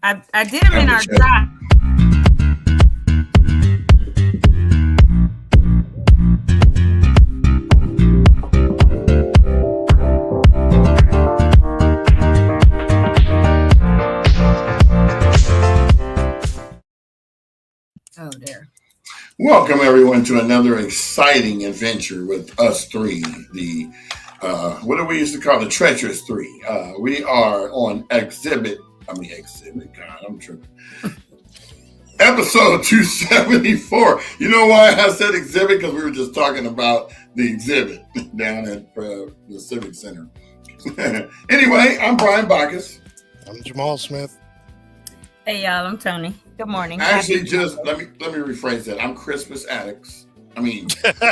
I did them in our drive. Oh, there. Welcome everyone to another exciting adventure with us three. The what do we used to call the treacherous three? We are on exhibit. God, I'm tripping. Episode 274. You know why I said exhibit? Because we were just talking about the exhibit down at the Civic Center. Anyway, I'm Brian Bacchus. I'm Jamal Smith. Hey y'all, I'm Tony. Good morning. Actually, let me rephrase that. I'm Crispus Attucks.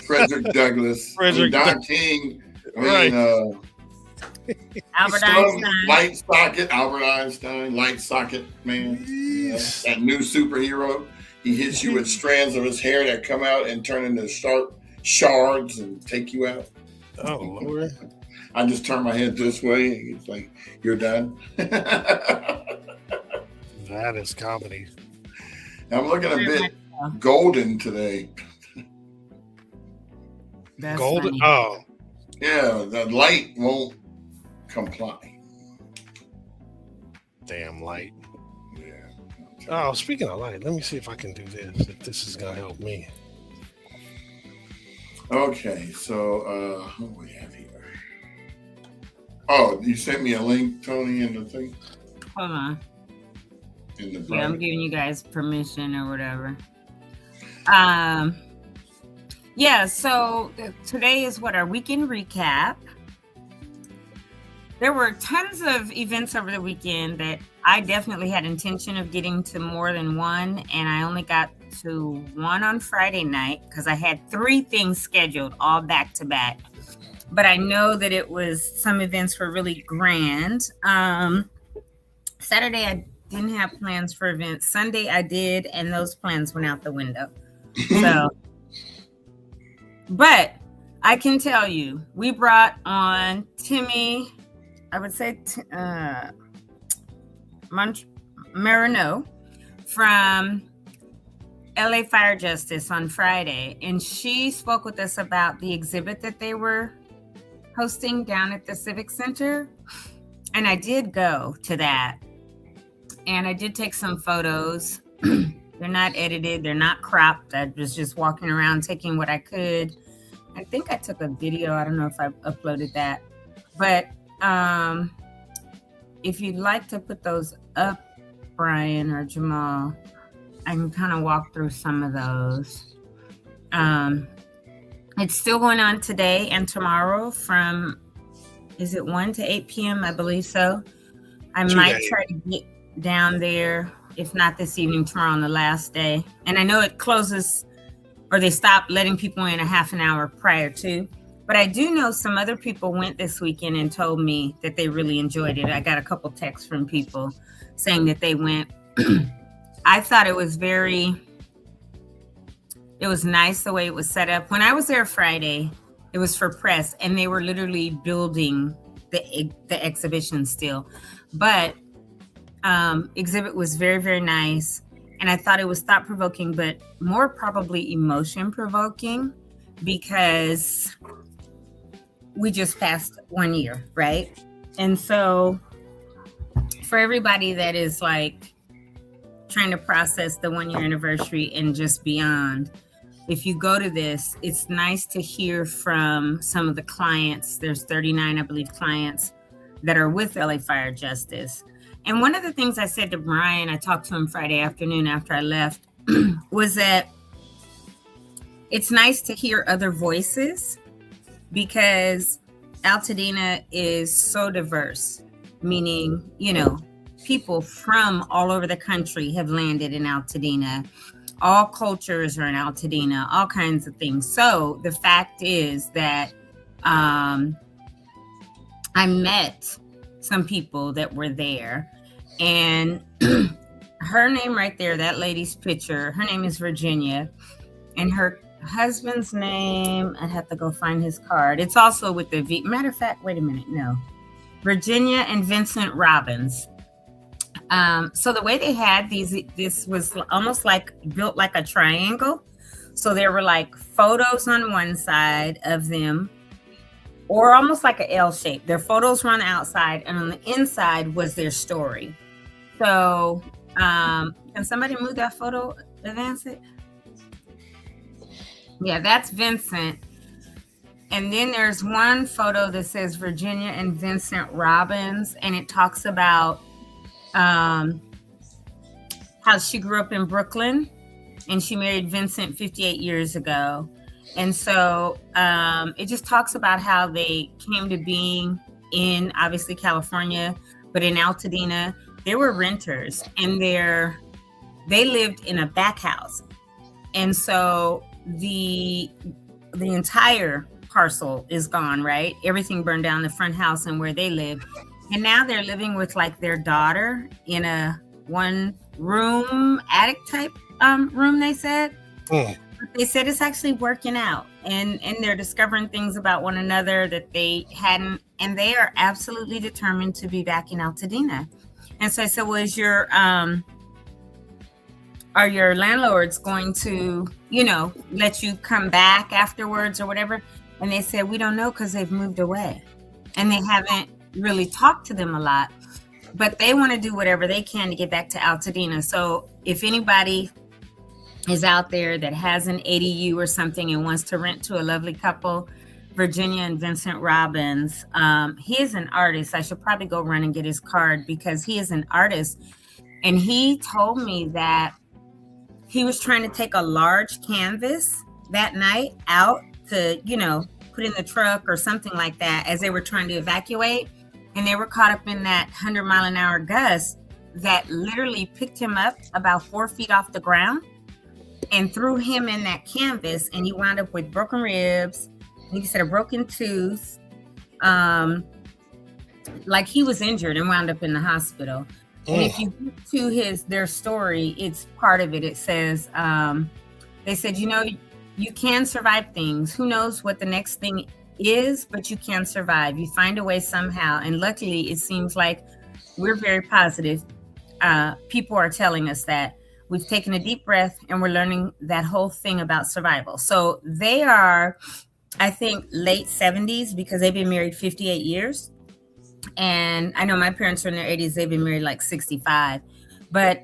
Frederick Douglass. Don King. Albert Einstein. Light socket, Albert Einstein, light socket man. That new superhero. He hits you with strands of his hair that come out and turn into sharp shards and take you out. Oh, Lord. I just turn my head this way. It's like, you're done. That is comedy. I'm looking a bit golden today. That's golden? funny. Oh. Yeah, the light won't comply. Damn light. Yeah. Oh, speaking of light, let me see if I can do this. If this is going to help me. Okay, so what do we have here? Oh, you sent me a link, Tony, in the thing? Hold on. Yeah, I'm giving you guys permission or whatever. Yeah, so today is our weekend recap. There were tons of events over the weekend that I definitely had intention of getting to more than one, and I only got to one on Friday night because I had 3 things scheduled all back to back. But I know that some events were really grand. Saturday I didn't have plans for events. Sunday I did, and those plans went out the window. So, but I can tell you, we brought on Timmy, I would say Marino from LA Fire Justice on Friday, and she spoke with us about the exhibit that they were hosting down at the Civic Center, and I did go to that. And I did take some photos. They're not edited. They're not cropped. I was just walking around taking what I could. I think I took a video. I don't know if I uploaded that. But if you'd like to put those up, Brian or Jamal, I can kind of walk through some of those. It's still going on today and tomorrow from, is it 1 to 8 p.m.? I believe so. I might try to get down there, if not this evening, tomorrow on the last day. And I know it closes, or they stop letting people in a half an hour prior to, but I do know some other people went this weekend and told me that they really enjoyed it. I got a couple texts from people saying that they went. I thought it was nice the way it was set up. When I was there Friday, it was for press, and they were literally building the exhibition still. But exhibit was very, very nice, and I thought it was thought-provoking, but more probably emotion-provoking, because we just passed 1 year, right? And so for everybody that is like trying to process the 1 year anniversary and just beyond, if you go to this, it's nice to hear from some of the clients. There's 39, I believe, clients that are with LA Fire Justice. And one of the things I said to Brian, I talked to him Friday afternoon after I left, was that it's nice to hear other voices, because Altadena is so diverse, meaning, people from all over the country have landed in Altadena. All cultures are in Altadena, all kinds of things. So the fact is that I met some people that were there, and her name right there, that lady's picture, her name is Virginia, and her husband's name, I'd have to go find his card. It's also with the matter of fact, wait a minute, no. Virginia and Vincent Robbins. So the way they had this was almost like built like a triangle. So there were like photos on one side of them, or almost like a L shape. Their photos run outside, and on the inside was their story. So, can somebody move that photo, advance it? Yeah, that's Vincent. And then there's one photo that says Virginia and Vincent Robbins, and it talks about how she grew up in Brooklyn, and she married Vincent 58 years ago. And so it just talks about how they came to being in, obviously, California, but in Altadena. They were renters, and they lived in a back house. And so the entire parcel is gone, right? Everything burned down, the front house and where they lived. And now they're living with like their daughter in a one room attic type room, they said. Mm. They said it's actually working out, and they're discovering things about one another that they hadn't, and they are absolutely determined to be back in Altadena. And so I said, well, are your landlords going to, let you come back afterwards or whatever? And they said, we don't know, because they've moved away and they haven't really talked to them a lot, but they want to do whatever they can to get back to Altadena. So if anybody is out there that has an ADU or something and wants to rent to a lovely couple, Virginia and Vincent Robbins, he is an artist. I should probably go run and get his card, because he is an artist. And he told me that he was trying to take a large canvas that night out to, put in the truck or something like that as they were trying to evacuate. And they were caught up in that 100-mile-an-hour gust that literally picked him up about 4 feet off the ground and threw him in that canvas. And he wound up with broken ribs. He said a broken tooth. Like he was injured and wound up in the hospital. And if you get to their story, it's part of it. It says, they said, you can survive things. Who knows what the next thing is, but you can survive. You find a way somehow. And luckily, it seems like we're very positive. People are telling us that we've taken a deep breath and we're learning that whole thing about survival. So they are, I think, late 70s, because they've been married 58 years. And I know my parents are in their 80s. They've been married like 65. But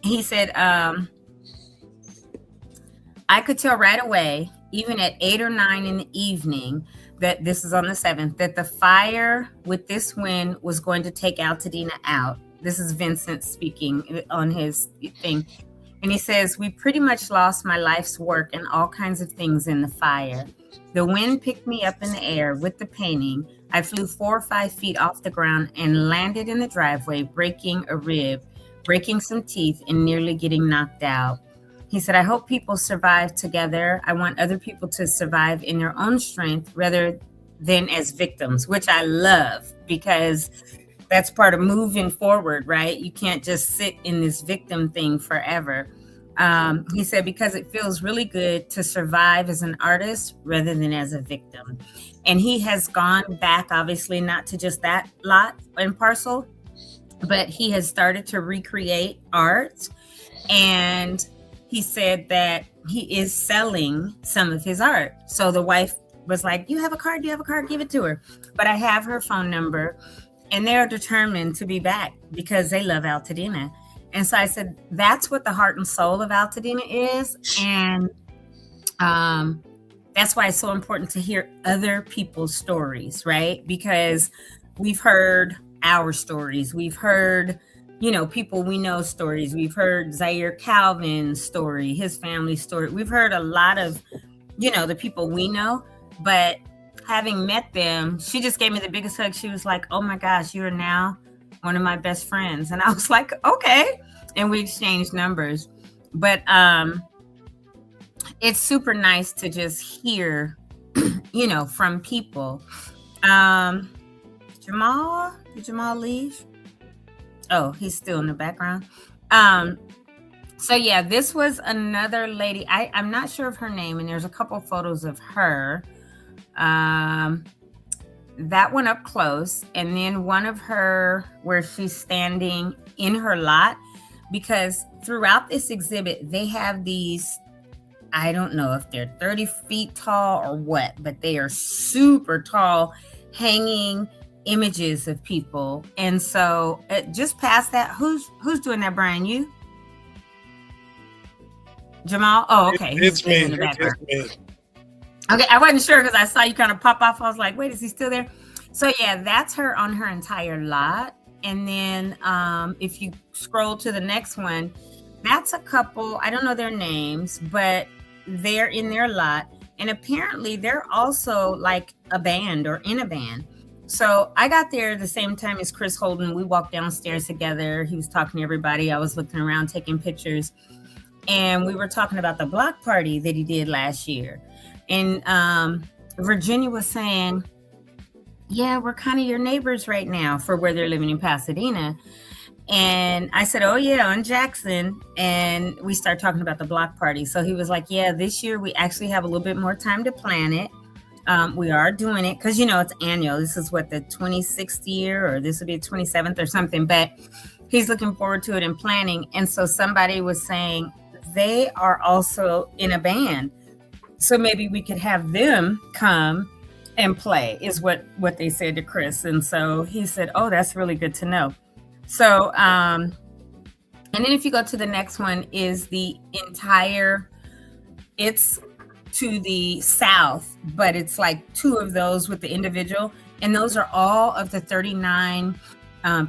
he said, I could tell right away, even at 8 or 9 in the evening, that this is on the 7th, that the fire with this wind was going to take Altadena out. This is Vincent speaking on his thing. And he says, we pretty much lost my life's work and all kinds of things in the fire. The wind picked me up in the air with the painting. I flew 4 or 5 feet off the ground and landed in the driveway, breaking a rib, breaking some teeth, and nearly getting knocked out. He said, I hope people survive together. I want other people to survive in their own strength rather than as victims, which I love, because that's part of moving forward, right? You can't just sit in this victim thing forever. He said, because it feels really good to survive as an artist rather than as a victim. And he has gone back, obviously, not to just that lot and parcel, but he has started to recreate art. And he said that he is selling some of his art. So the wife was like, you have a card? Do you have a card? Give it to her. But I have her phone number, and they're determined to be back because they love Altadena. And so I said, that's what the heart and soul of Altadena is. And that's why it's so important to hear other people's stories, right? Because we've heard our stories. We've heard, people we know stories. We've heard Zaire Calvin's story, his family story. We've heard a lot of, the people we know. But having met them, she just gave me the biggest hug. She was like, oh my gosh, you are now one of my best friends. And I was like, okay. And we exchanged numbers. But it's super nice to just hear, from people. Jamal, did Jamal leave? Oh, he's still in the background. So yeah, this was another lady. I'm not sure of her name, and there's a couple photos of her. that one up close, and then one of her where she's standing in her lot, because throughout this exhibit they have these, I don't know if they're 30 feet tall or what, but they are super tall hanging images of people. And so just past that, who's doing that, Brian? You? Jamal? Oh, okay. It's me. In the background. It's me. Okay, I wasn't sure because I saw you kind of pop off. I was like, wait, is he still there? So yeah, that's her on her entire lot. And then if you scroll to the next one, that's a couple, I don't know their names, but they're in their lot. And apparently they're also like a band or in a band. So I got there the same time as Chris Holden. We walked downstairs together. He was talking to everybody. I was looking around, taking pictures. And we were talking about the block party that he did last year. And Virginia was saying, yeah, we're kind of your neighbors right now for where they're living in Pasadena. And I said, oh, yeah, on Jackson. And we started talking about the block party. So he was like, yeah, this year we actually have a little bit more time to plan it. We are doing it because, it's annual. This is what, the 26th year, or this would be the 27th or something. But he's looking forward to it and planning. And so somebody was saying they are also in a band. So maybe we could have them come and play, is what they said to Chris. And so he said, oh, that's really good to know. So, and then if you go to the next one, is the entire, it's to the south, but it's like two of those with the individual. And those are all of the 39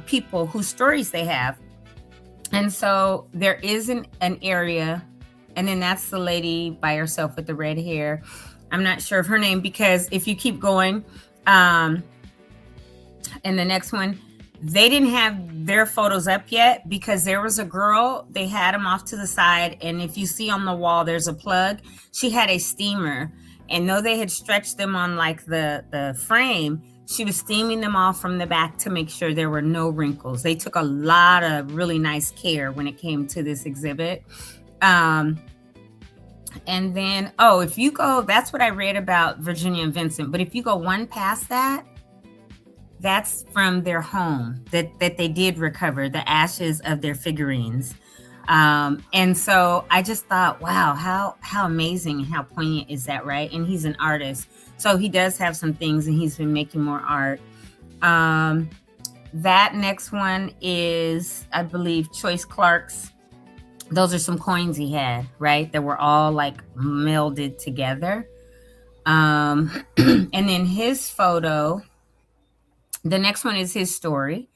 people whose stories they have. And so there is an area, and then that's the lady by herself with the red hair. I'm not sure of her name, because if you keep going, and the next one, they didn't have their photos up yet because there was a girl, they had them off to the side. And if you see on the wall, there's a plug. She had a steamer, and though they had stretched them on like the frame, she was steaming them off from the back to make sure there were no wrinkles. They took a lot of really nice care when it came to this exhibit. And then, if you go, that's what I read about Virginia and Vincent. But if you go one past that, that's from their home that they did recover the ashes of their figurines. And so I just thought, wow, how amazing and how poignant is that, right? And he's an artist. So he does have some things, and he's been making more art. That next one is, I believe, Choice Clark's. Those are some coins he had, right? That were all like melded together. And then his photo, the next one is his story,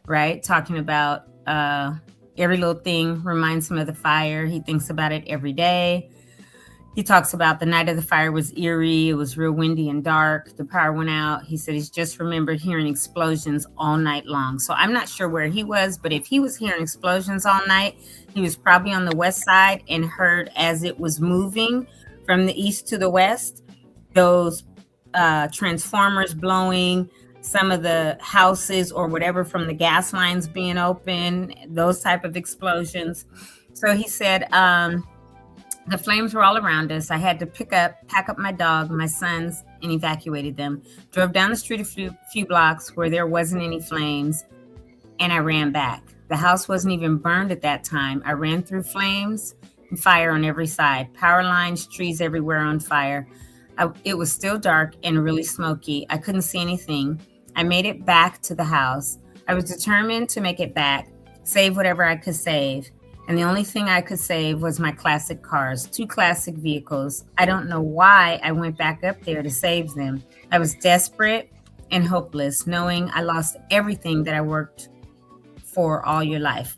right? Talking about every little thing reminds him of the fire. He thinks about it every day. He talks about the night of the fire was eerie. It was real windy and dark. The power went out. He said he's just remembered hearing explosions all night long. So I'm not sure where he was, but if he was hearing explosions all night, he was probably on the west side and heard as it was moving from the east to the west, those transformers blowing, some of the houses or whatever from the gas lines being open, those type of explosions. So he said, the flames were all around us. I had to pack up my dog, my sons, and evacuated them. Drove down the street a few blocks where there wasn't any flames, and I ran back. The house wasn't even burned at that time. I ran through flames and fire on every side. Power lines, trees everywhere on fire. It was still dark and really smoky. I couldn't see anything. I made it back to the house. I was determined to make it back, save whatever I could save. And the only thing I could save was my classic cars, 2 classic vehicles. I don't know why I went back up there to save them. I was desperate and hopeless, knowing I lost everything that I worked for all your life.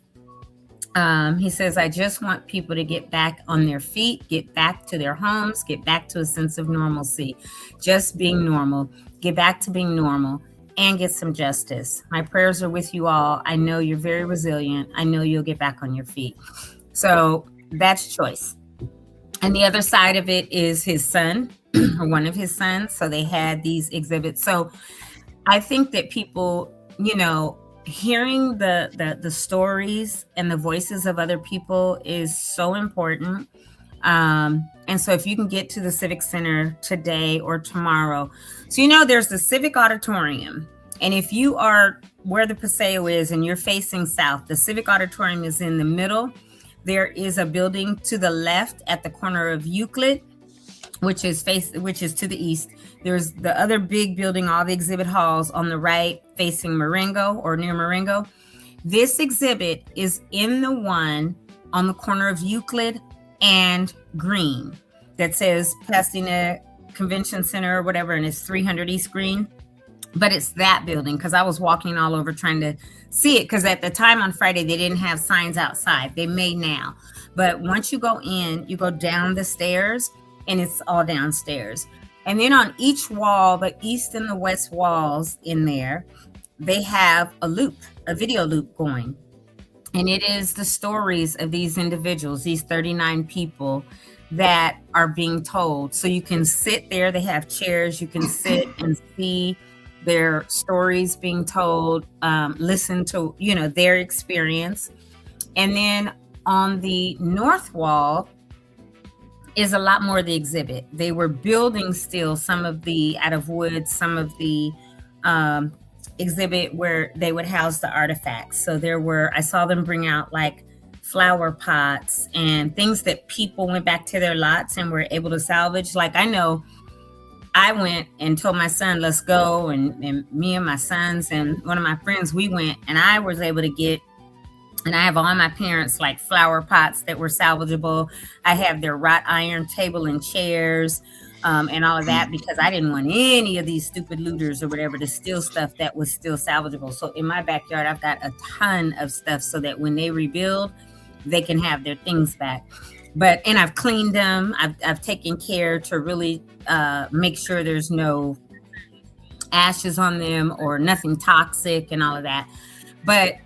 He says, I just want people to get back on their feet, get back to their homes, get back to a sense of normalcy, just being normal, get back to being normal, and get some justice. My prayers are with you all. I know you're very resilient. I know you'll get back on your feet. So that's Choice. And the other side of it is his son, or one of his sons. So they had these exhibits. So I think that people, hearing the stories and the voices of other people is so important. And so if you can get to the Civic Center today or tomorrow, so there's the Civic Auditorium. And if you are where the Paseo is and you're facing south, the Civic Auditorium is in the middle. There is a building to the left at the corner of Euclid, which is to the east. There's the other big building, all the exhibit halls on the right, facing Marengo or near Marengo. This exhibit is in the one on the corner of Euclid and Green that says Pasadena Convention Center or whatever, and it's 300 East Green. But it's that building, because I was walking all over trying to see it, because at the time on Friday, they didn't have signs outside. They may now. But once you go in, you go down the stairs, and it's all downstairs. And then on each wall, the east and the west walls in there, they have a video loop going. And it is the stories of these individuals, these 39 people that are being told. So you can sit there. They have chairs. You can sit and see their stories being told, listen to, their experience. And then on the north wall is a lot more of the exhibit. They were building still some of the out of wood, some of the exhibit where they would house the artifacts. So I saw them bring out like flower pots and things that people went back to their lots and were able to salvage. Like I know I went and told my son, let's go. And me and my sons and one of my friends, we went, and I was able to get, and I have all my parents like flower pots that were salvageable. I have their wrought iron table and chairs and all of that, because I didn't want any of these stupid looters or whatever to steal stuff that was still salvageable. So in my backyard, I've got a ton of stuff so that when they rebuild, they can have their things back. And I've cleaned them. I've taken care to really make sure there's no ashes on them or nothing toxic and all of that. But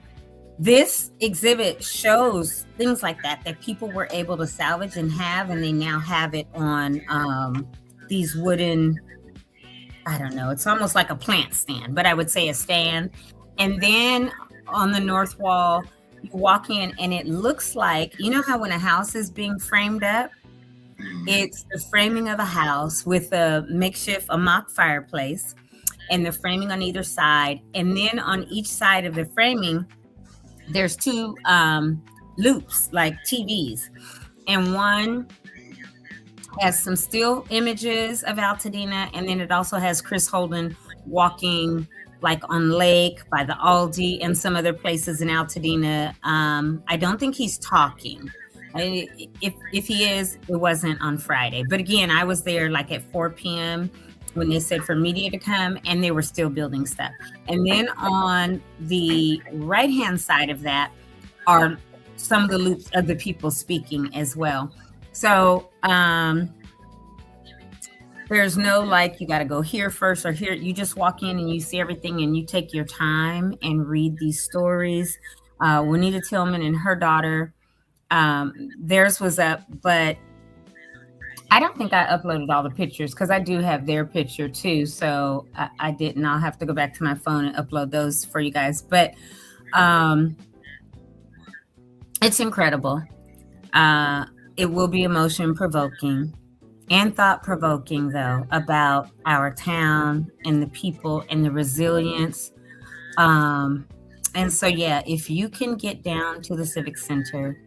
this exhibit shows things like that people were able to salvage and have, and they now have it on these wooden, I don't know, it's almost like a plant stand, but I would say a stand. And then on the north wall, you walk in and it looks like, how when a house is being framed up, it's the framing of a house with a mock fireplace and the framing on either side. And then on each side of the framing, there's two loops, like TVs. And one has some still images of Altadena. And then it also has Chris Holden walking like on Lake by the Aldi and some other places in Altadena. I don't think he's talking. If he is, it wasn't on Friday. But again, I was there like at 4 p.m. when they said for media to come, and they were still building stuff. And then on the right-hand side of that are some of the loops of the people speaking as well. So there's no like, you got to go here first or here. You just walk in and you see everything, and you take your time and read these stories. Juanita Tillman and her daughter, theirs was up, but I don't think I uploaded all the pictures because I do have their picture too. So I didn't. I'll have to go back to my phone and upload those for you guys. But it's incredible. It will be emotion provoking and thought provoking, though, about our town and the people and the resilience. And so, yeah, if you can get down to the Civic Center,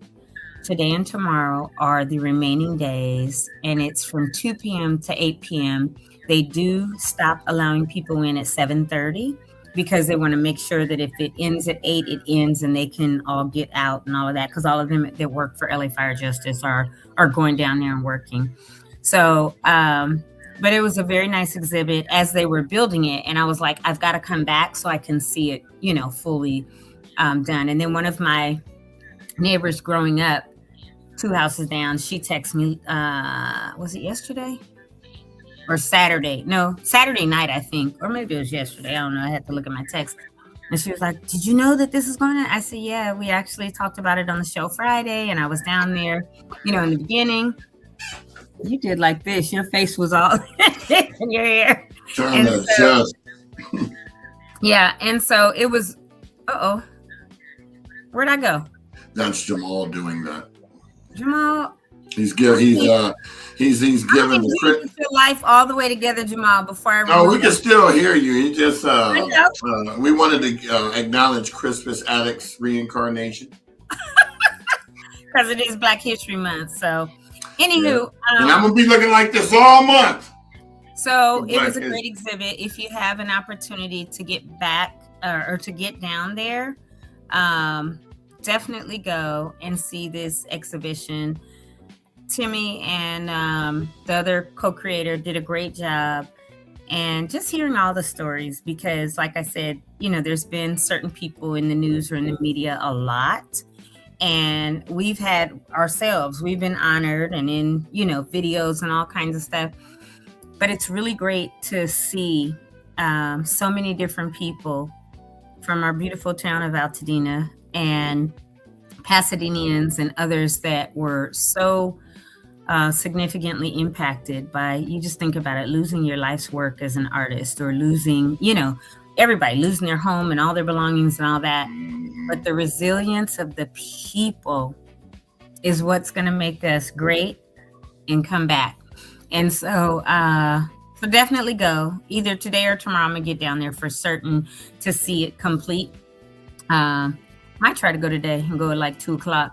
today and tomorrow are the remaining days, and it's from 2 p.m. to 8 p.m. They do stop allowing people in at 7:30 because they want to make sure that if it ends at 8, it ends and they can all get out and all of that, because all of them that work for LA Fire Justice are going down there and working. So, but it was a very nice exhibit as they were building it. And I was like, I've got to come back so I can see it, fully done. And then one of my neighbors growing up, 2 houses down, she texted me, was it yesterday or Saturday? No, Saturday night, I think, or maybe it was yesterday. I don't know. I had to look at my text. And she was like, did you know that this is going on? I said, yeah, we actually talked about it on the show Friday. And I was down there, in the beginning. You did like this. Your face was all in your hair. Yeah. And so it was, where'd I go? That's Jamal doing that. Jamal, He's giving I giving need the you to get your life all the way together, Jamal, before I No, we remove can it. still hear you. He just I know. we wanted to acknowledge Crispus Attucks' reincarnation. Because it is Black History Month. So, Yeah. anywho, And I'm gonna be looking like this all month. so for it was Black a great History. exhibit. If you have an opportunity to get back or to get down there, definitely go and see this exhibition. Timmy and the other co-creator did a great job. And just hearing all the stories, because like I said, there's been certain people in the news or in the media a lot. And we've been honored and in, videos and all kinds of stuff. But it's really great to see so many different people from our beautiful town of Altadena and Pasadenians and others that were so significantly impacted by, you just think about it, losing your life's work as an artist, or losing, everybody losing their home and all their belongings and all that. But the resilience of the people is what's going to make us great and come back. And so definitely go either today or tomorrow. I'm going to get down there for certain to see it complete. Might try to go today and go at like 2:00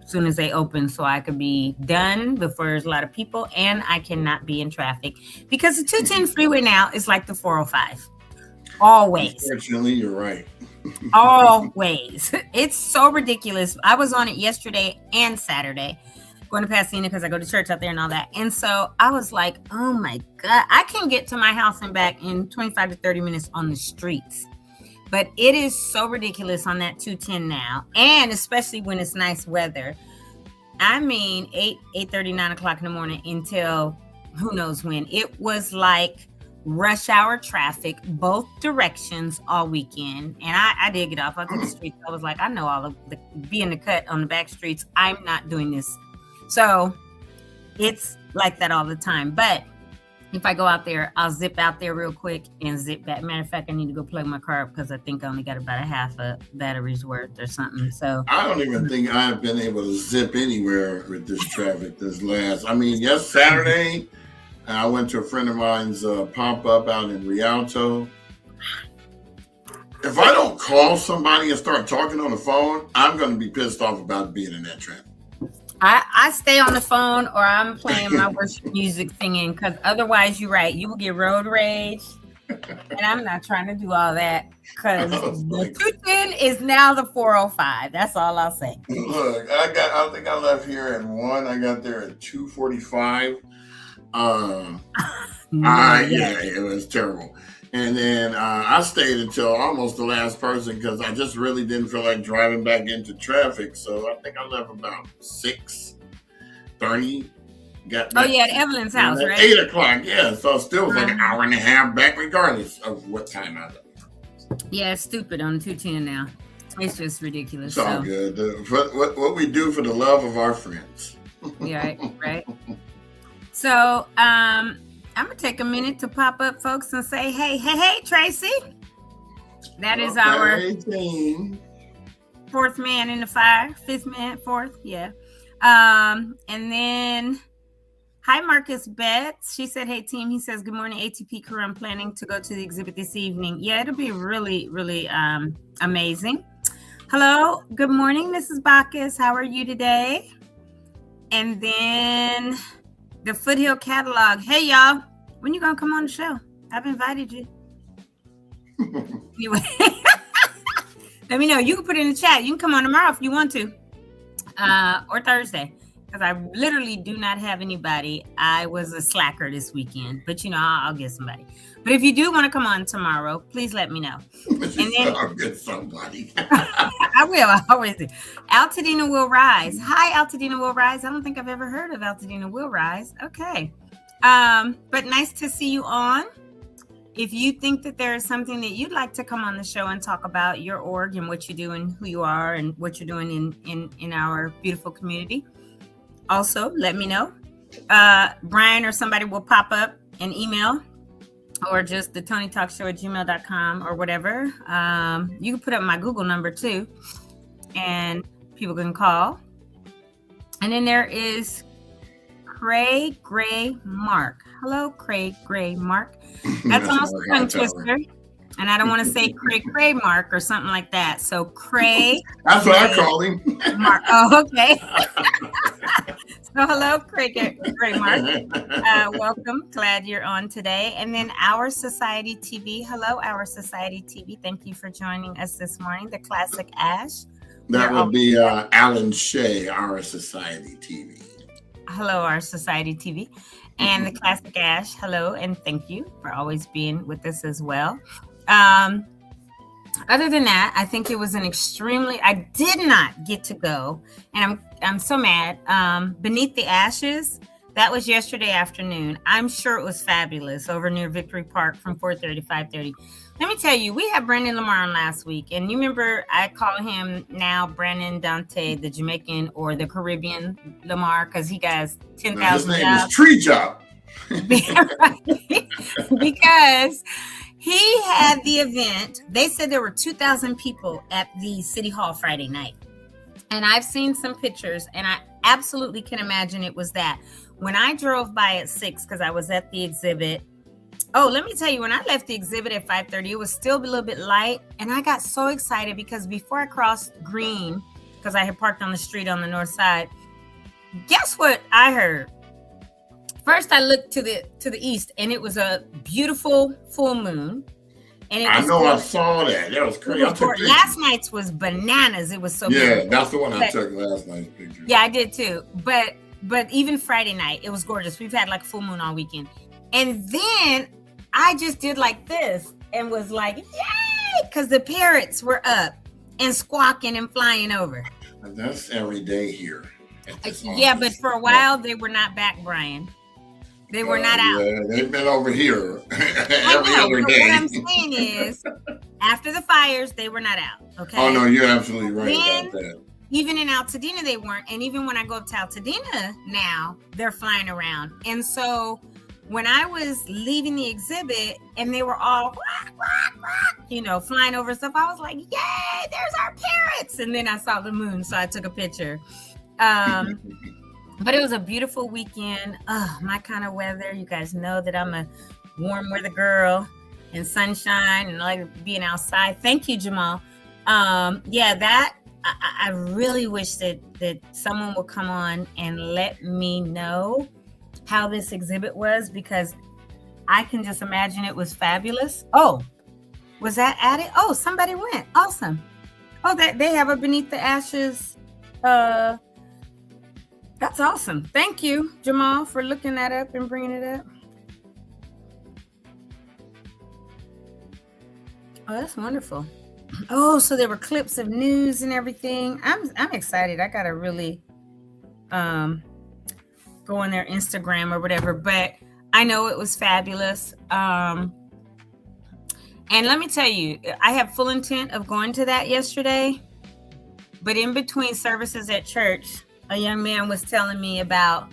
as soon as they open, so I could be done before there's a lot of people and I cannot be in traffic, because the 210 freeway now is like the 405. Always. Unfortunately, you're right. Always. It's so ridiculous. I was on it yesterday and Saturday going to Pasadena because I go to church out there and all that. And so I was like, oh my God, I can get to my house and back in 25 to 30 minutes on the streets. But it is so ridiculous on that 210 now. And especially when it's nice weather. I mean, 8:30, 9 o'clock in the morning until who knows when. It was like rush hour traffic, both directions all weekend. And I did get off. I took the streets. I was like, I know all of the be in the cut on the back streets. I'm not doing this. So it's like that all the time. But if I go out there, I'll zip out there real quick and zip back. Matter of fact, I need to go plug my car up because I think I only got about a half a battery's worth or something. So I don't even think I've been able to zip anywhere with this traffic yes, Saturday, I went to a friend of mine's pop-up out in Rialto. If I don't call somebody and start talking on the phone, I'm going to be pissed off about being in that traffic. I stay on the phone or I'm playing my worship music singing, because otherwise, you're right, you will get road rage. And I'm not trying to do all that, because the 210 is now the 405. That's all I'll say. Look, I think I left here at 1. I got there at 2:45. It was terrible. And then I stayed until almost the last person because I just really didn't feel like driving back into traffic. So I think I left about 6:30. Got back at Evelyn's house, right? 8 o'clock, yeah. So it still was like an hour and a half back, regardless of what time I left. Yeah, it's stupid on 210 now. It's just ridiculous. It's all good. What we do for the love of our friends. Yeah, right. So, I'm going to take a minute to pop up, folks, and say, hey, Tracy. That is our team. Fourth man in the fire. Fifth man, fourth, yeah. And then, hi, Marcus Betts. She said, hey, team. He says, good morning, ATP crew. I'm planning to go to the exhibit this evening. Yeah, it'll be really, really amazing. Hello. Good morning, Mrs. Bacchus. How are you today? And then the Foothill Catalog. Hey, y'all. When you going to come on the show? I've invited you. Anyway, let me know. You can put it in the chat. You can come on tomorrow if you want to. Or Thursday. Because I literally do not have anybody. I was a slacker this weekend. But, I'll get somebody. But if you do want to come on tomorrow, please let me know. And then I'll get somebody. I will. I always do. Altadena Will Rise. Hi, Altadena Will Rise. I don't think I've ever heard of Altadena Will Rise. Okay. But nice to see you on. If you think that there is something that you'd like to come on the show and talk about your org and what you do and who you are and what you're doing in our beautiful community, also let me know. Brian or somebody will pop up an email, or just the TonyTalkShow@gmail.com or whatever. You can put up my Google number too, and people can call. And then there is Cray Gray Mark. Hello, Cray Gray Mark. That's almost a tongue twister. And I don't want to say Cray Cray Mark or something like that. So Cray. That's what I call him. Mark. Oh, okay. So hello, Cray Gray Mark. Welcome. Glad you're on today. And then Our Society TV. Hello, Our Society TV. Thank you for joining us this morning. The Classic Ash. That would be Alan Shea, Our Society TV. Hello, Our Society TV. And the Classic Ash. Hello, and thank you for always being with us as well. Other than that, I think it was I did not get to go, and I'm so mad. Beneath the Ashes, that was yesterday afternoon. I'm sure it was fabulous over near Victory Park from 4:30 to 5:30. Let me tell you, we had Brandon Lamar on last week, and you remember I call him now Brandon Dante, the Jamaican or the Caribbean Lamar, because he got 10,000 His name is Tree Job. Because he had the event. They said there were 2,000 people at the City Hall Friday night. And I've seen some pictures, and I absolutely can imagine it was that. When I drove by at 6, because I was at the exhibit. Oh, let me tell you, when I left the exhibit at 5:30, it was still a little bit light. And I got so excited because before I crossed Green, because I had parked on the street on the north side, guess what I heard? First, I looked to the east, and it was a beautiful full moon. And I saw that. That was crazy. Last night's was bananas. It was so beautiful. That's the one I took last night's picture. Yeah, I did too. But even Friday night, it was gorgeous. We've had like full moon all weekend. And then I just did like this and was like, yay! Because the parrots were up and squawking and flying over. And that's every day here. Yeah, but for a while, they were not back, Brian. They were not out. Yeah, they've been over here every other day. What I'm saying is, after the fires, they were not out. Okay. Oh no, you're absolutely right about that. Even in Altadena, they weren't. And even when I go up to Altadena now, they're flying around. And so when I was leaving the exhibit and they were all, flying over stuff, I was like, yay, there's our parrots. And then I saw the moon, so I took a picture. But it was a beautiful weekend. My kind of weather. You guys know that I'm a warm weather girl and sunshine and I like being outside. Thank you, Jamal. I really wish that someone would come on and let me know how this exhibit was, because I can just imagine it was fabulous. Oh, was that added? Oh, somebody went. Awesome. Oh, they have a Beneath the Ashes. That's awesome. Thank you, Jamal, for looking that up and bringing it up. Oh, that's wonderful. Oh, so there were clips of news and everything. I'm excited. I gotta really go on their Instagram or whatever, but I know it was fabulous. And let me tell you, I have full intent of going to that yesterday, but in between services at church, a young man was telling me about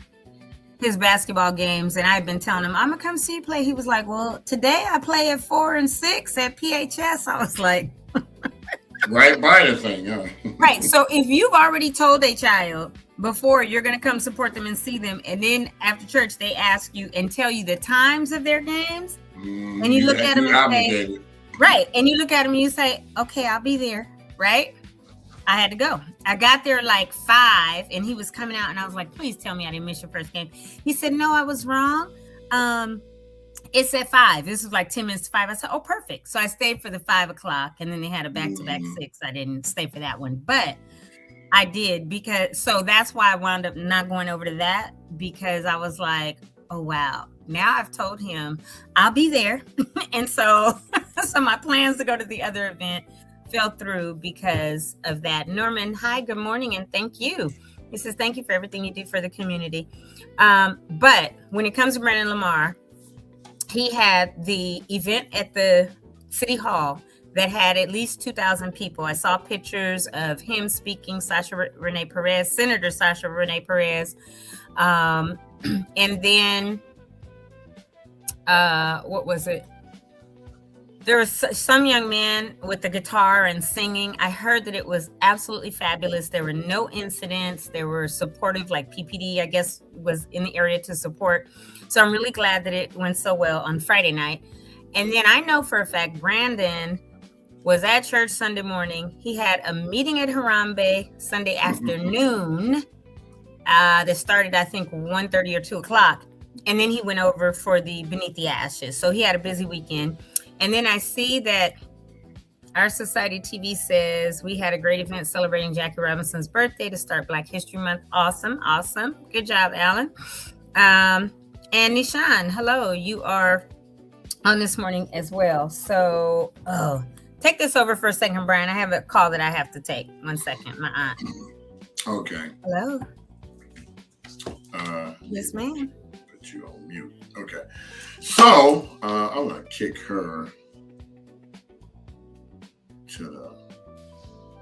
his basketball games, and I've been telling him, I'm gonna come see you play. He was like, well, today I play at 4 and 6 at PHS. I was like, right by the thing, huh? Right. So if you've already told a child before you're gonna come support them and see them, and then after church they ask you and tell you the times of their games, and you look at them and say, right, and you look at them and you say, okay, I'll be there, right? I had to go. I got there like 5 and he was coming out and I was like, please tell me I didn't miss your first game. He said, no, I was wrong. It's at 5. This was like 10 minutes to 5. I said, oh, perfect. So I stayed for the 5 o'clock and then they had a back-to-back 6. I didn't stay for that one, but I did so that's why I wound up not going over to that, because I was like, oh, wow. Now I've told him I'll be there. And so my plans to go to the other event fell through because of that. Norman, hi, good morning, and thank you. He says, thank you for everything you do for the community. But when it comes to Brandon Lamar, he had the event at the City Hall that had at least 2,000 people. I saw pictures of him speaking, Senator Sasha Renee Perez. And then, what was it? There was some young man with the guitar and singing. I heard that it was absolutely fabulous. There were no incidents. They were supportive, like PPD, I guess, was in the area to support. So I'm really glad that it went so well on Friday night. And then I know for a fact Brandon was at church Sunday morning. He had a meeting at Harambe Sunday afternoon that started, I think, 1:30 or 2 o'clock. And then he went over for the Beneath the Ashes. So he had a busy weekend. And then I see that Our Society TV says we had a great event celebrating Jackie Robinson's birthday to start Black History Month. Awesome. Awesome. Good job, Alan. And Nishan, hello. You are on this morning as well. So, take this over for a second, Brian. I have a call that I have to take. 1 second. My aunt. Okay. Hello. Yes, ma'am. Put you on mute. Okay. So, I'm going to kick her to the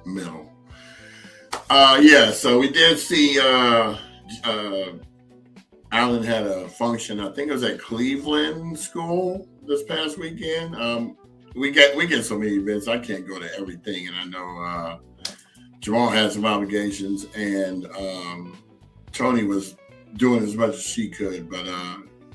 middle. Yeah, so we did see Alan had a function. I think it was at Cleveland School this past weekend. We get so many events. I can't go to everything, and I know Jamal had some obligations, and Tony was doing as much as she could. But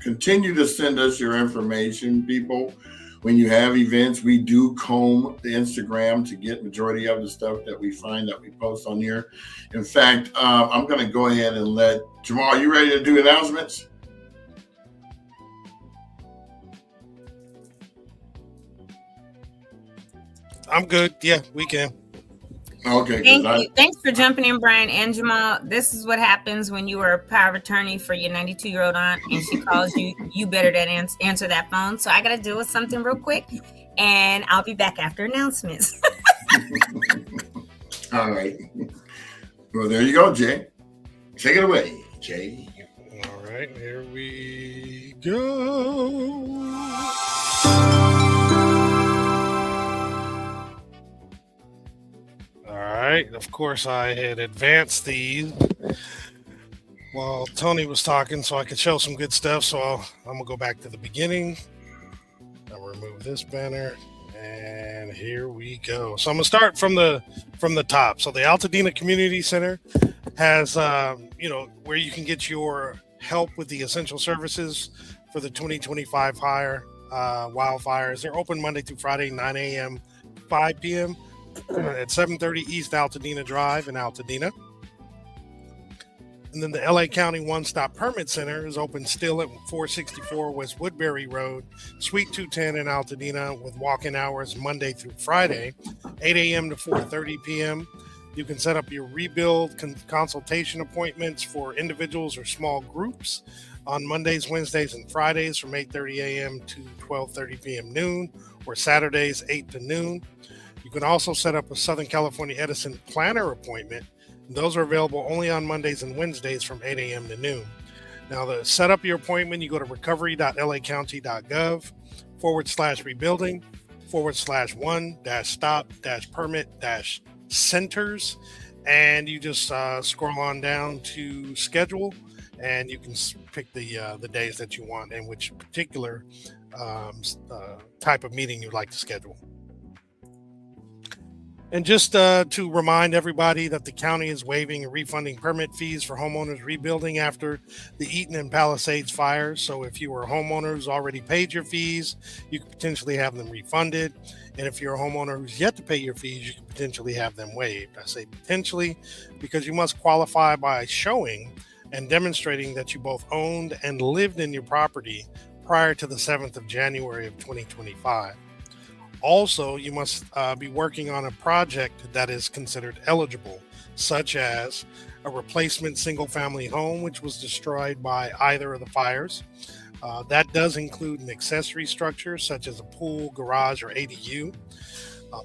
continue to send us your information, people. When you have events, we do comb the Instagram to get majority of the stuff that we find that we post on here. In fact, I'm going to go ahead and let Jamal. You ready to do announcements? I'm good. Yeah, we can. Okay. Thank you. Thanks for jumping in, Brian and Jamal. This is what happens when you are a power of attorney for your 92-year-old aunt and she calls you. You better answer that phone. So I got to deal with something real quick, and I'll be back after announcements. All right. Well, there you go, Jay. Take it away, Jay. All right, here we go. All right, of course, I had advanced these while Tony was talking so I could show some good stuff. So I'm going to go back to the beginning. I'll remove this banner, and here we go. So I'm going to start from the top. So the Altadena Community Center has, where you can get your help with the essential services for the 2025 wildfires. They're open Monday through Friday, 9 a.m. to 5 p.m. at 730 East Altadena Drive in Altadena. And then the LA County One-Stop Permit Center is open still at 464 West Woodbury Road, Suite 210 in Altadena, with walk-in hours Monday through Friday, 8 a.m. to 4:30 p.m. You can set up your rebuild consultation appointments for individuals or small groups on Mondays, Wednesdays, and Fridays from 8:30 a.m. to 12:30 p.m. noon, or Saturdays 8 to noon. You can also set up a Southern California Edison planner appointment. Those are available only on Mondays and Wednesdays from 8 a.m. to noon. Now, to set up your appointment, you go to recovery.lacounty.gov/rebuilding /1-stop-permit-centers. And you just scroll on down to schedule, and you can pick the days that you want and which particular type of meeting you'd like to schedule. And just to remind everybody that the county is waiving and refunding permit fees for homeowners rebuilding after the Eaton and Palisades fires. So if you are a homeowner who's already paid your fees, you could potentially have them refunded. And if you're a homeowner who's yet to pay your fees, you could potentially have them waived. I say potentially because you must qualify by showing and demonstrating that you both owned and lived in your property prior to the 7th of January of 2025. Also, you must be working on a project that is considered eligible, such as a replacement single-family home, which was destroyed by either of the fires. That does include an accessory structure, such as a pool, garage, or ADU.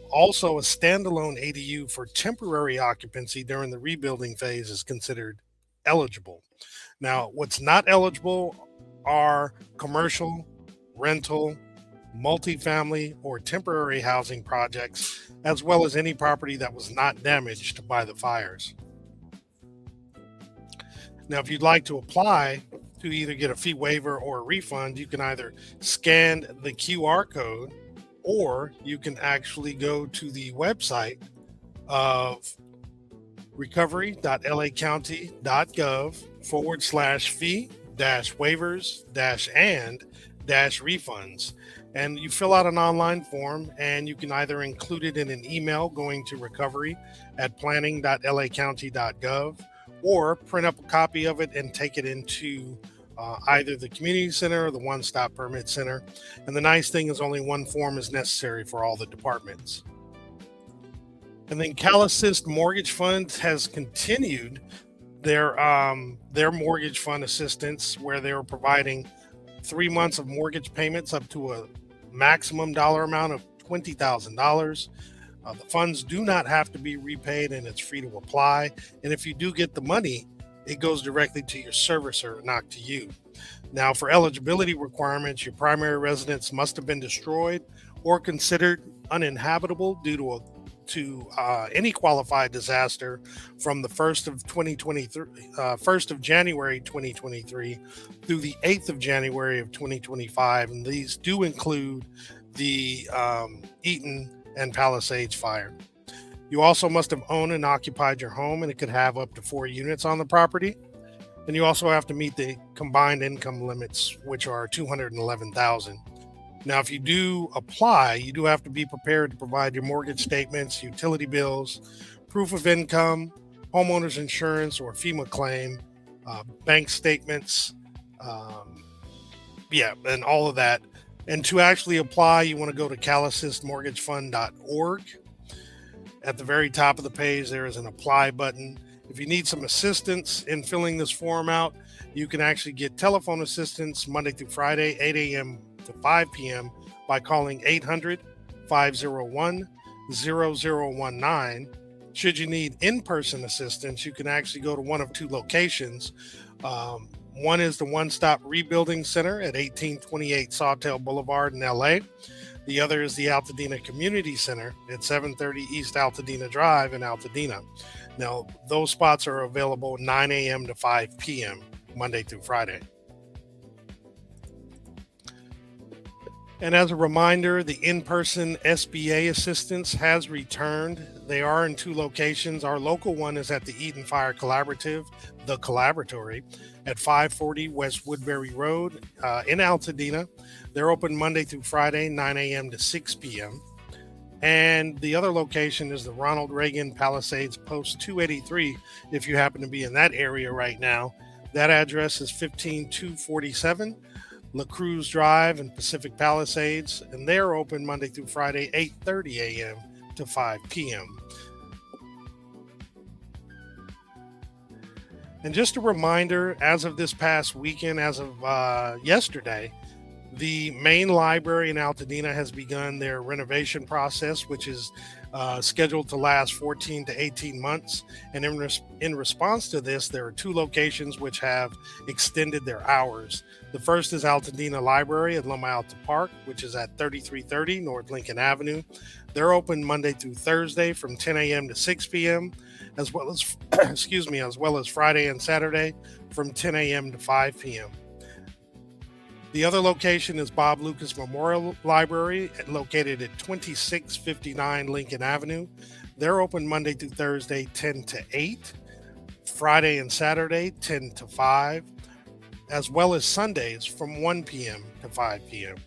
Also, a standalone ADU for temporary occupancy during the rebuilding phase is considered eligible. Now, what's not eligible are commercial, rental, multifamily, or temporary housing projects, as well as any property that was not damaged by the fires. Now, if you'd like to apply to either get a fee waiver or a refund, you can either scan the QR code or you can actually go to the website of recovery.lacounty.gov/fee-waivers-and-refunds. And you fill out an online form, and you can either include it in an email going to recovery@planning.lacounty.gov, or print up a copy of it and take it into either the community center or the one-stop permit center. And the nice thing is only one form is necessary for all the departments. And then CalAssist Mortgage Fund has continued their mortgage fund assistance, where they were providing 3 months of mortgage payments up to a maximum dollar amount of $20,000. The funds do not have to be repaid, and it's free to apply. And if you do get the money, it goes directly to your servicer, not to you. Now, for eligibility requirements, your primary residence must have been destroyed or considered uninhabitable due to any qualified disaster from the 1st of January 2023 through the 8th of January of 2025. And these do include the Eaton and Palisades fire. You also must have owned and occupied your home, and it could have up to 4 units on the property. And you also have to meet the combined income limits, which are $211,000. Now, if you do apply, you do have to be prepared to provide your mortgage statements, utility bills, proof of income, homeowner's insurance or FEMA claim, bank statements, and all of that. And to actually apply, you want to go to calassistmortgagefund.org. At the very top of the page, there is an apply button. If you need some assistance in filling this form out, you can actually get telephone assistance Monday through Friday, 8 a.m. to 5 p.m. by calling 800-501-0019. Should you need in-person assistance, you can actually go to one of 2 locations. One is the One Stop Rebuilding Center at 1828 Sawtell Boulevard in LA. The other is the Altadena Community Center at 730 East Altadena Drive in Altadena. Now, those spots are available 9 a.m. to 5 p.m. Monday through Friday. And as a reminder, the in-person SBA assistance has returned. They are in 2 locations. Our local one is at the Eaton Fire Collaborative, the Collaboratory, at 540 West Woodbury Road in Altadena. They're open Monday through Friday, 9 a.m. to 6 p.m. And the other location is the Ronald Reagan Palisades Post 283, if you happen to be in that area right now. That address is 15247 La Cruz Drive in Pacific Palisades, and they're open Monday through Friday, 8:30 a.m. to 5 p.m. And just a reminder, as of this past weekend, as of yesterday, the main library in Altadena has begun their renovation process, which is scheduled to last 14 to 18 months. And in response to this, there are 2 locations which have extended their hours. The first is Altadena Library at Loma Alta Park, which is at 3330 North Lincoln Avenue. They're open Monday through Thursday from 10 a.m. to 6 p.m., as well as as well as Friday and Saturday from 10 a.m. to 5 p.m. The other location is Bob Lucas Memorial Library, located at 2659 Lincoln Avenue. They're open Monday through Thursday, 10 to 8, Friday and Saturday, 10 to 5, as well as Sundays from 1 p.m. to 5 p.m.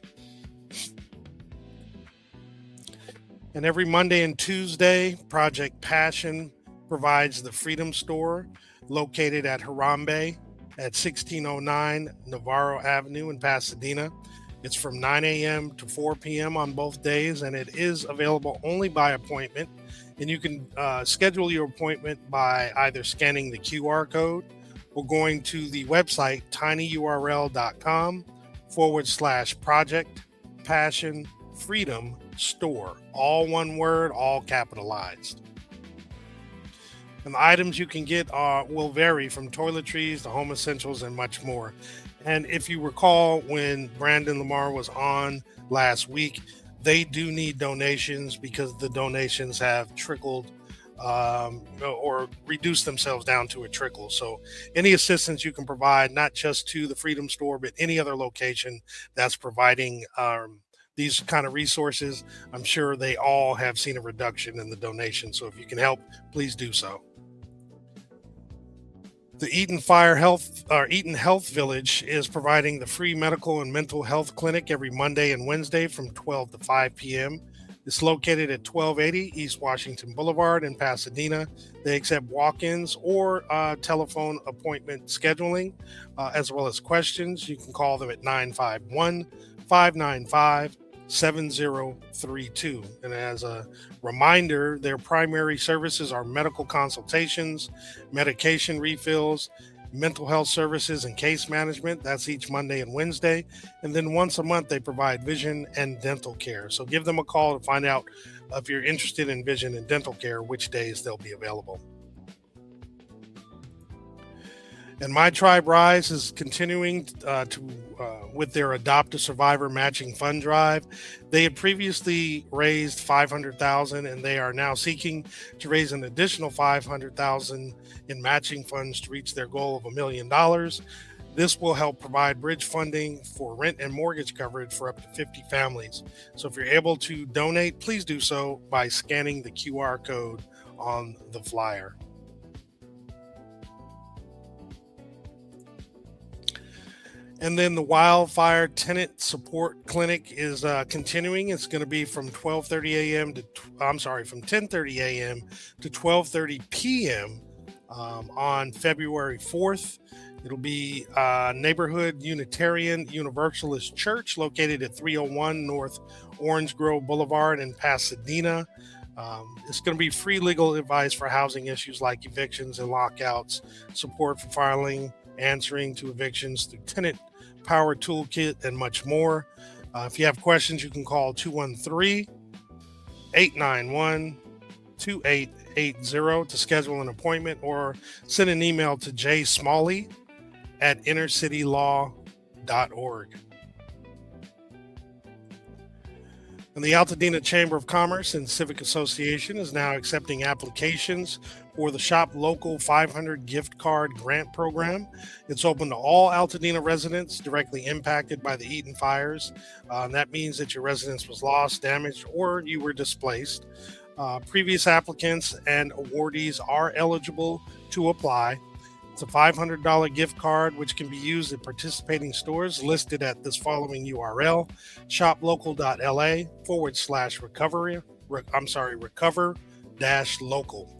And every Monday and Tuesday, Project Passion provides the Freedom Store, located at Harambe at 1609 Navarro Avenue in Pasadena. It's from 9 a.m. to 4 p.m. on both days, and it is available only by appointment. And you can schedule your appointment by either scanning the QR code or going to the website tinyurl.com/project passion freedom store. All one word, all capitalized. And the items you can get will vary from toiletries to home essentials and much more. And if you recall, when Brandon Lamar was on last week, they do need donations because the donations have trickled or reduced themselves down to a trickle. So any assistance you can provide, not just to the Freedom Store, but any other location that's providing these kind of resources, I'm sure they all have seen a reduction in the donation. So if you can help, please do so. The Eaton Health Village is providing the free medical and mental health clinic every Monday and Wednesday from 12 to 5 p.m. It's located at 1280 East Washington Boulevard in Pasadena. They accept walk-ins or telephone appointment scheduling, as well as questions. You can call them at 951-595-7032. And as a reminder, their primary services are medical consultations, medication refills, mental health services, and case management. That's each Monday and Wednesday. And then once a month, they provide vision and dental care. So give them a call to find out if you're interested in vision and dental care, which days they'll be available. And My Tribe Rise is continuing with their Adopt a Survivor matching fund drive. They had previously raised $500,000, and they are now seeking to raise an additional $500,000 in matching funds to reach their goal of $1 million. This will help provide bridge funding for rent and mortgage coverage for up to 50 families. So if you're able to donate, please do so by scanning the QR code on the flyer. And then the Wildfire Tenant Support Clinic is continuing. It's going to be from 10:30 a.m. to 12:30 p.m. On February 4th. It'll be Neighborhood Unitarian Universalist Church located at 301 North Orange Grove Boulevard in Pasadena. It's going to be free legal advice for housing issues like evictions and lockouts, support for filing, answering to evictions through tenant power toolkit, and much more. If you have questions, you can call 213-891-2880 to schedule an appointment, or send an email to jsmalley@innercitylaw.org. And the Altadena Chamber of Commerce and Civic Association is now accepting applications for the Shop Local 500 gift card grant program. It's open to all Altadena residents directly impacted by the Eaton fires. That means that your residence was lost, damaged, or you were displaced. Previous applicants and awardees are eligible to apply. It's a $500 gift card, which can be used at participating stores listed at this following URL: shoplocal.la/recover-local.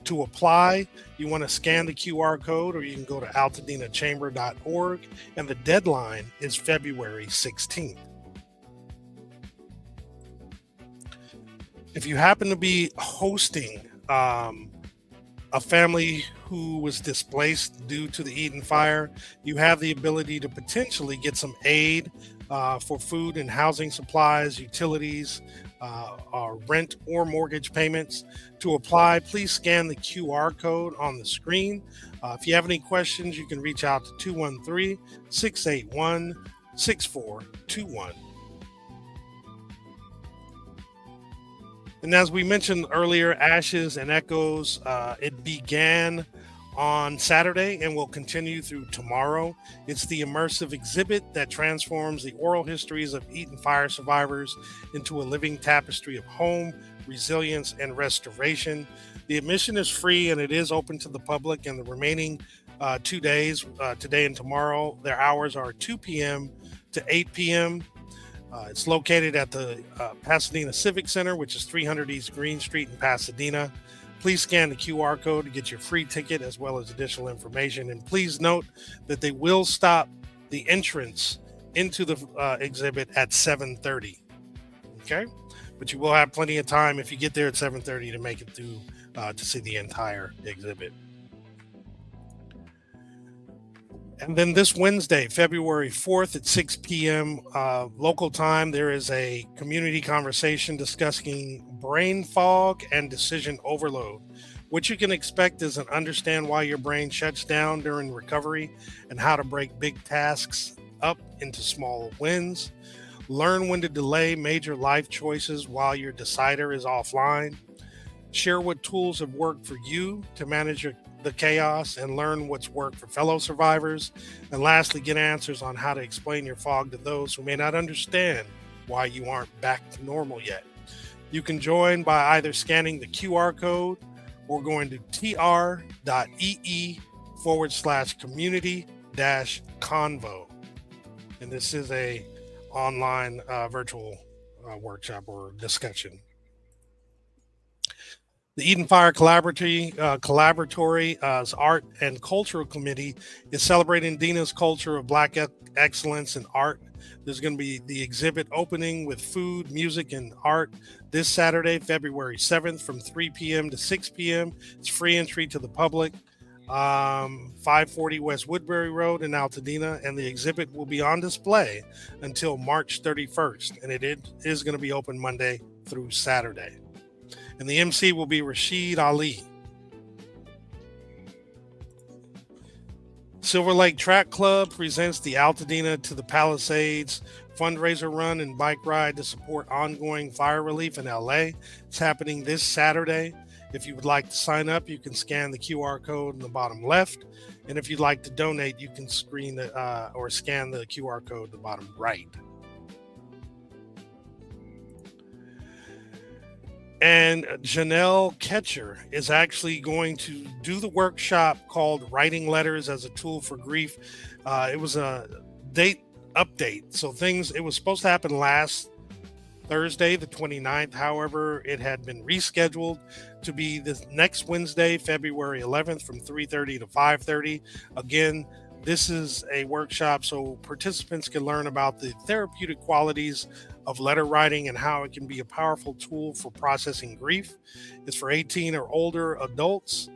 To apply, you want to scan the QR code, or you can go to altadenachamber.org, and the deadline is February 16th. If you happen to be hosting a family who was displaced due to the Eaton fire, you have the ability to potentially get some aid for food and housing supplies, utilities, rent or mortgage payments. To apply, please scan the QR code on the screen. If you have any questions, you can reach out to 213-681-6421. And as we mentioned earlier, Ashes and Echoes, it began on Saturday and will continue through tomorrow. It's the immersive exhibit that transforms the oral histories of Eaton fire survivors into a living tapestry of home, resilience, and restoration. The admission is free, and it is open to the public. And the remaining 2 days, today and tomorrow, their hours are 2 p.m. to 8 p.m. It's located at the Pasadena Civic Center, which is 300 East Green Street in Pasadena. Please scan the QR code to get your free ticket, as well as additional information. And please note that they will stop the entrance into the exhibit at 7:30. Okay? But you will have plenty of time if you get there at 7:30 to make it through to see the entire exhibit. And then this Wednesday, February 4th at 6 p.m. Local time, there is a community conversation discussing brain fog and decision overload. What you can expect is an understand why your brain shuts down during recovery and how to break big tasks up into small wins. Learn when to delay major life choices while your decider is offline. Share what tools have worked for you to manage the chaos, and learn what's worked for fellow survivors. And lastly, get answers on how to explain your fog to those who may not understand why you aren't back to normal yet. You can join by either scanning the QR code or going to tr.ee/community-convo. And this is a online virtual workshop or discussion. The Eden Fire Collaboratory's Art and Cultural Committee is celebrating Dena's culture of Black excellence in art. There's going to be the exhibit opening with food, music, and art this Saturday, February 7th from 3 p.m. to 6 p.m. It's free entry to the public. 540 West Woodbury Road in Altadena, and the exhibit will be on display until March 31st, and it is going to be open Monday through Saturday. And the MC will be Rashid Ali. Silver Lake Track Club presents the Altadena to the Palisades fundraiser run and bike ride to support ongoing fire relief in LA. It's happening this Saturday. If you would like to sign up, you can scan the QR code in the bottom left. And if you'd like to donate, you can scan the QR code in the bottom right. And Janelle Ketcher is actually going to do the workshop called Writing Letters as a Tool for Grief. It was a date update. So it was supposed to happen last Thursday, the 29th. However, it had been rescheduled to be this next Wednesday, February 11th from 3:30 to 5:30. Again, this is a workshop so participants can learn about the therapeutic qualities of letter writing and how it can be a powerful tool for processing grief. It's for 18 or older adults,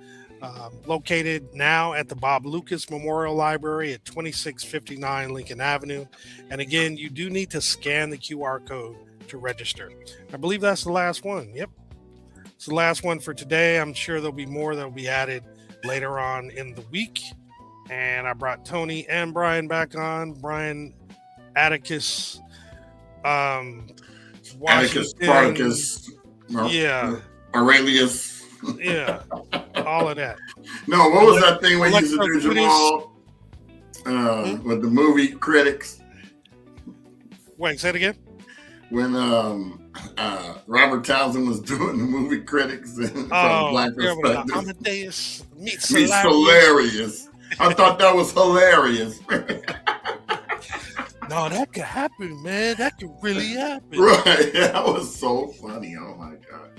located now at the Bob Lucas Memorial Library at 2659 Lincoln Avenue. And again, you do need to scan the QR code to register. I believe that's the last one. Yep. It's the last one for today. I'm sure there'll be more that will be added later on in the week. And I brought Tony and Brian back on. Brian Atticus, Atticus, Spartacus, Aurelius. Yeah, all of that. No, what was that thing we used to do, Jamal? With the movie critics. Wait, say it again. When Robert Townsend was doing the movie critics from Black Perspective. Amadeus meets hilarious. I thought that was hilarious. No, that could happen, man. That could really happen. Right. That was so funny. Oh my God.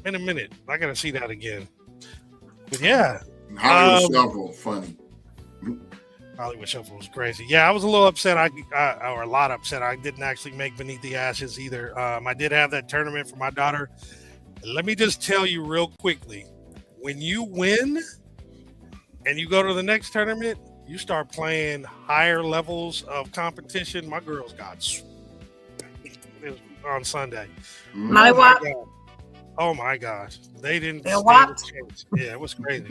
In a minute. I gotta see that again. But yeah. Hollywood Shuffle, funny. Hollywood Shuffle was crazy. Yeah, I was a little upset. Or a lot upset. I didn't actually make Beneath the Ashes either. I did have that tournament for my daughter. Let me just tell you real quickly. When you win and you go to the next tournament, you start playing higher levels of competition. My girls got on Sunday. Oh my gosh. They didn't stand a chance. Yeah, it was crazy.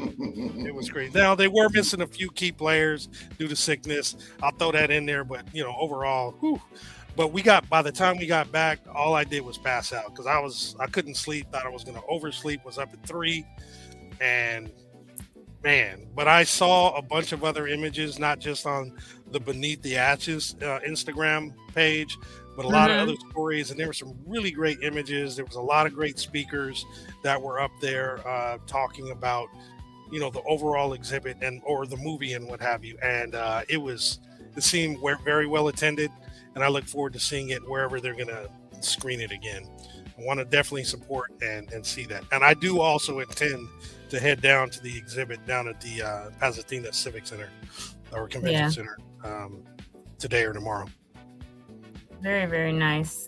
It was crazy. Now they were missing a few key players due to sickness. I'll throw that in there, but overall, whew. But by the time we got back, all I did was pass out because I couldn't sleep, thought I was gonna oversleep, was up at 3, and man, but I saw a bunch of other images, not just on the Beneath the Ashes Instagram page, but a lot of other stories. And there were some really great images. There was a lot of great speakers that were up there talking about, the overall exhibit or the movie and what have you. And it seemed very well attended. And I look forward to seeing it wherever they're going to screen it again. I want to definitely support and see that. And I do also intend to head down to the exhibit down at the Pasadena Civic Center or Convention Center today or tomorrow. Very, very nice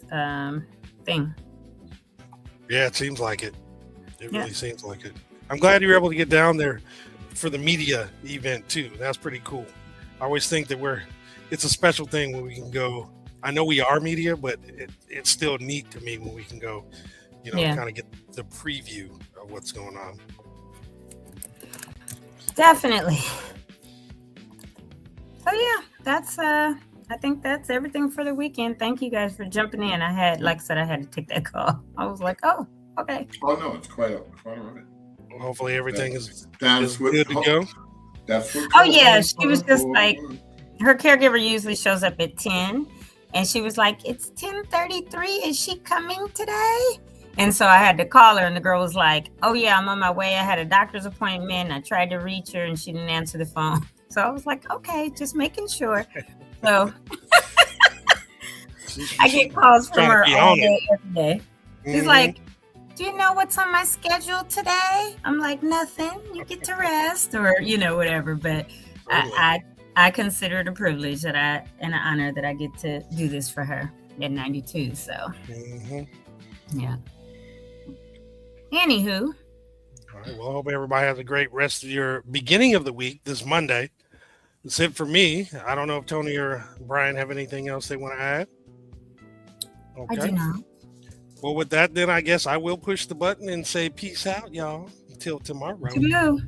thing. Yeah, it seems like it. It really seems like it. I'm glad you were able to get down there for the media event too. That's pretty cool. I always think that it's a special thing when we can go. I know we are media, but it's still neat to me when we can go, kind of get the preview of what's going on. Definitely. So that's I think that's everything for the weekend. Thank you guys for jumping in. I had to take that call. I was like, oh, okay. Oh no, it's quite all right. Hopefully everything is good to go. That's what. Oh yeah, she was just like, her caregiver usually shows up at 10, And she was like, it's 10:33. Is she coming today? And so I had to call her, and the girl was like, oh, yeah, I'm on my way. I had a doctor's appointment. I tried to reach her, and she didn't answer the phone. So I was like, okay, just making sure. So I get calls from her all day, every day. She's like, do you know what's on my schedule today? I'm like, nothing. You get to rest or, whatever. But I consider it a privilege and an honor that I get to do this for her at 92. So, yeah. Anywho. All right. Well, I hope everybody has a great rest of your beginning of the week this Monday. That's it for me. I don't know if Tony or Brian have anything else they want to add. Okay. I do not. Well, with that, then I guess I will push the button and say peace out, y'all. Until tomorrow. Toodaloo.